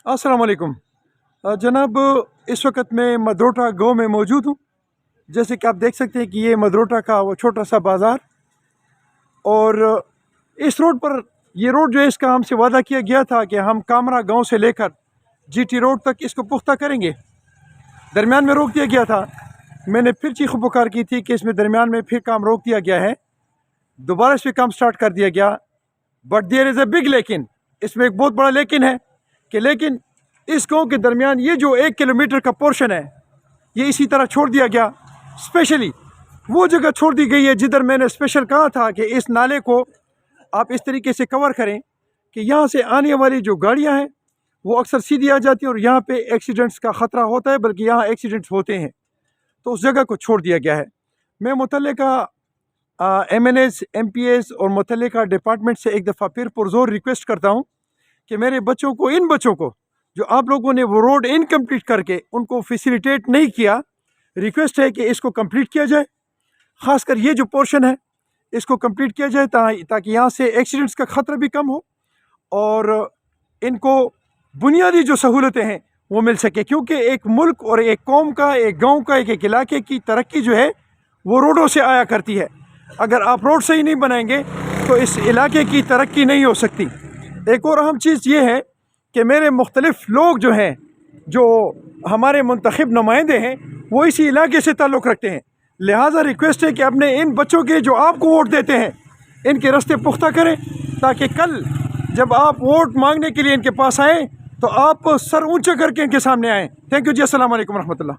अस्सलाम वालेकुम। जनाब, इस वक्त मैं मदरोटा गांव में मौजूद हूँ। जैसे कि आप देख सकते हैं कि ये मदरोटा का वो छोटा सा बाज़ार, और इस रोड पर, ये रोड जो है इसका हमसे वादा किया गया था कि हम कामरा गांव से लेकर जीटी रोड तक इसको पुख्ता करेंगे। दरमियान में रोक दिया गया था। मैंने फिर चीख पुकार की थी कि इसमें दरमियान में फिर काम रोक दिया गया है, दोबारा इस पर काम स्टार्ट कर दिया गया। But there is a big लेकिन, इसमें एक बहुत बड़ा लेकिन है कि लेकिन इस गांव के दरमियान ये जो 1 किलोमीटर का पोर्शन है ये इसी तरह छोड़ दिया गया। स्पेशली वो जगह छोड़ दी गई है जिधर मैंने स्पेशल कहा था कि इस नाले को आप इस तरीके से कवर करें कि यहाँ से आने वाली जो गाड़ियाँ हैं वो अक्सर सीधी आ जाती हैं और यहाँ पे एक्सीडेंट्स का ख़तरा होता है, बल्कि यहाँ एक्सीडेंट्स होते हैं। तो उस जगह को छोड़ दिया गया है। मैं मुतल्लिका MNAs, MPAs और मुतल्लिका डिपार्टमेंट से एक दफ़ा फिर पुरज़ोर रिक्वेस्ट करता हूँ कि मेरे बच्चों को, इन बच्चों को जो आप लोगों ने वो रोड इनकम्प्लीट करके उनको फैसिलिटेट नहीं किया, रिक्वेस्ट है कि इसको कंप्लीट किया जाए। ख़ासकर ये जो पोर्शन है इसको कंप्लीट किया जाए ताकि यहाँ से एक्सीडेंट्स का ख़तरा भी कम हो और इनको बुनियादी जो सहूलतें हैं वो मिल सके। क्योंकि एक मुल्क और एक कौम का, एक गांव का, एक इलाके की तरक्की जो है वो रोडों से आया करती है। अगर आप रोड सही नहीं बनाएंगे तो इस इलाके की तरक्की नहीं हो सकती। एक और अहम चीज़ ये है कि मेरे मुख्तलिफ़ लोग जो हैं, जो हमारे मुंतखब नुमाइंदे हैं, वो इसी इलाके से ताल्लुक़ रखते हैं। लिहाजा रिक्वेस्ट है कि अपने इन बच्चों के, जो आपको वोट देते हैं, इनके रास्ते पुख्ता करें ताकि कल जब आप वोट मांगने के लिए इनके पास आएँ तो आप सर ऊंचा करके इनके सामने आएँ। थैंक यू जी। अस्सलाम वालेकुम रहमतुल्लाह।